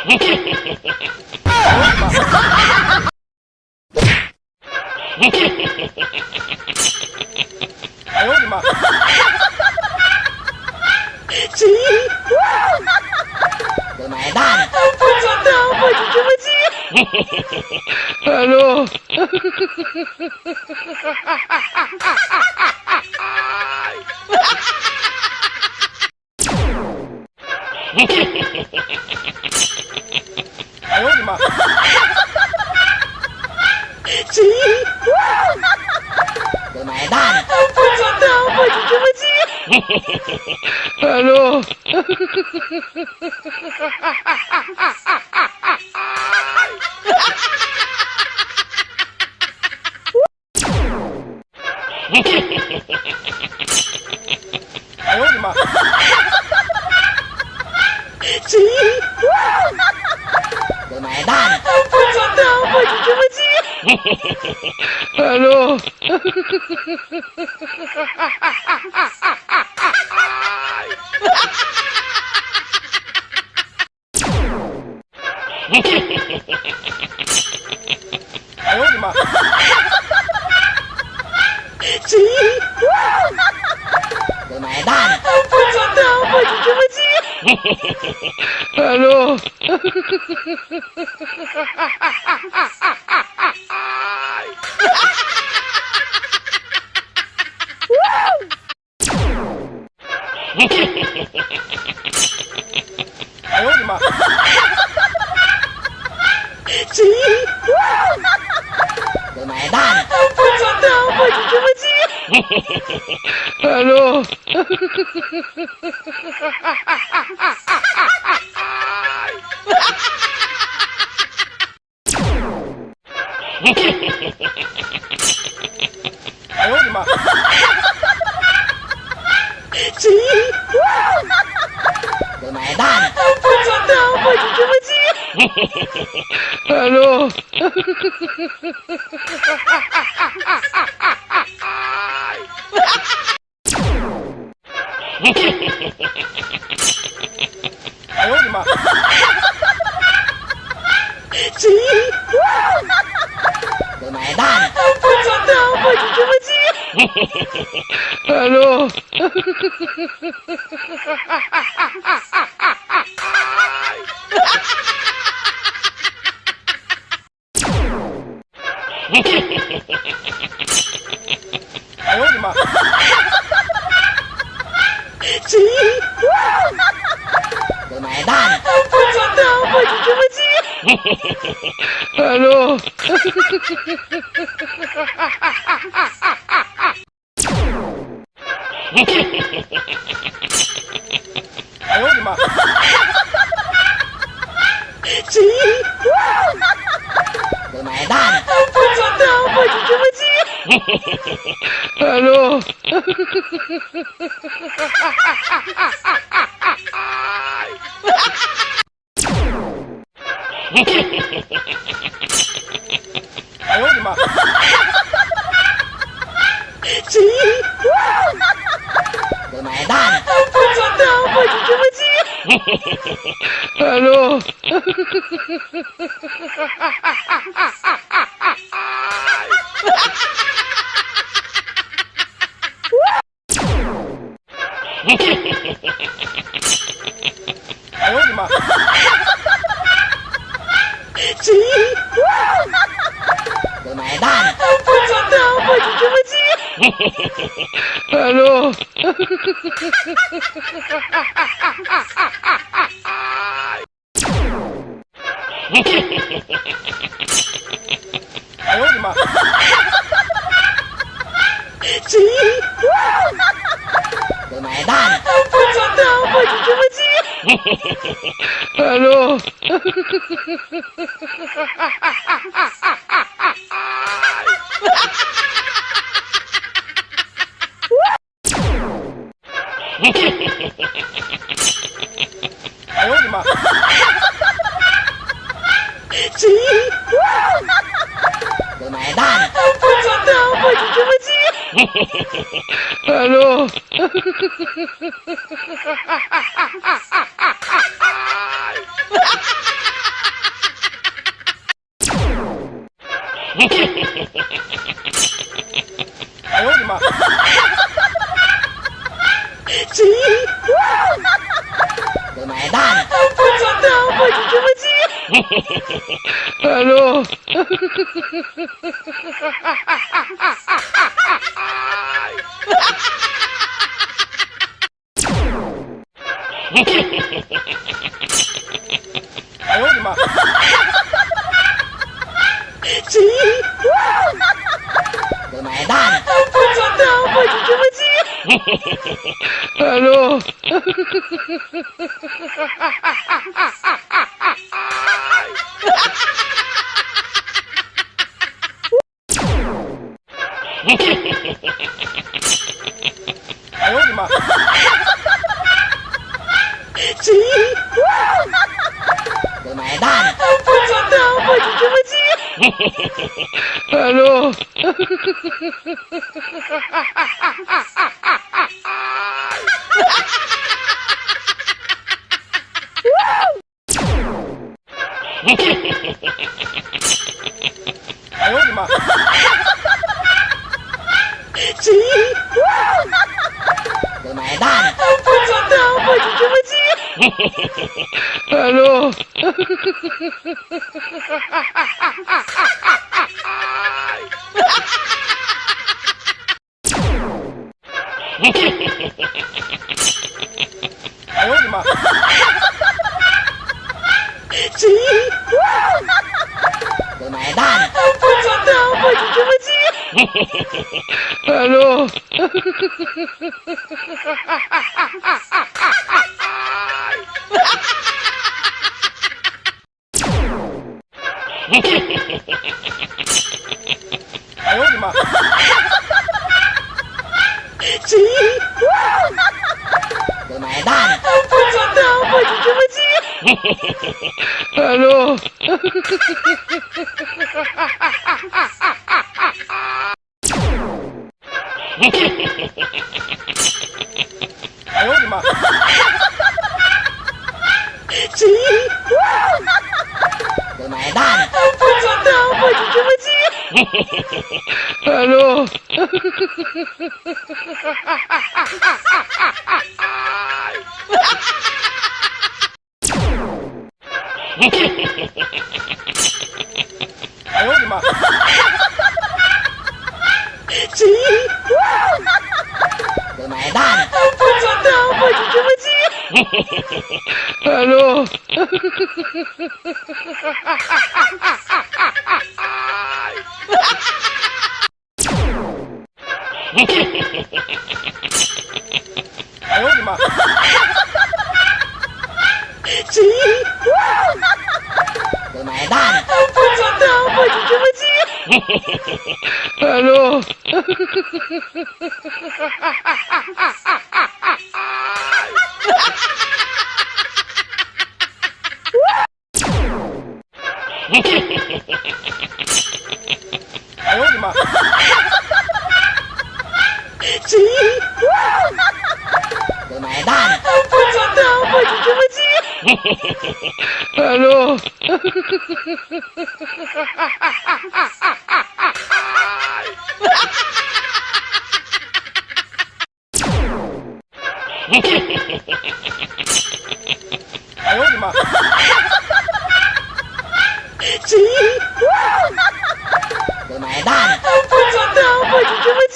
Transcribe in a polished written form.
哎呦我的妈！我买单。不知道，我就这么急。Hello。哎呦我的妈！我买单。不知道，我就这么急。Hello。哎呦我的妈！我买单。不知道，我就这么急。Hello。哎呦我的妈！我买单。不知道，我就这么急。Hello。哎呦我的妈！我买单。不知道，我就这么急。Hello。哎呦我的妈！我买单。不知道，我就这么急。Hello。哎呦我的妈！我买单。不知道，我就这么急。Hello。哎呦我的妈！我买单。不知道，我就这么急。Hello。哎呦我的妈！我买单。不知道，我就这么急。Hello。哎呦我的妈！我买单。不知道，我就这么急。Hello。哎呦我的妈！我买单。不知道，我就这么急。Hello。哎呦我的妈！我买单。不知道，我就这么急。Hello。哎呦我的妈！我买单。不知道，我就这么急。Hello。哎呦我的妈！谁？有买蛋，不知道，我是什么鸡？ Hello，哎呦我的妈！谁？有买蛋，不知道，我是什么鸡？ Hello，哎呦我的妈！谁？有买蛋，不知道，我是什么鸡？ Hello，哎呦我的妈！谁？有买蛋，不知道，我是什么鸡？ Hello，哎呦我的妈！谁？有买蛋，不知道，我是什么鸡？ Hello，哎呦我的妈！谁？有买蛋，不知道，我是什么鸡？ Hello，哎呦我的妈！谁？有买蛋，不知道，我是什么鸡？ Hello，哎呦我的妈！谁？有买蛋，不知道，我是什么鸡？ Hello，哎呦我的妈！谁？有买蛋，不知道，我是什么鸡？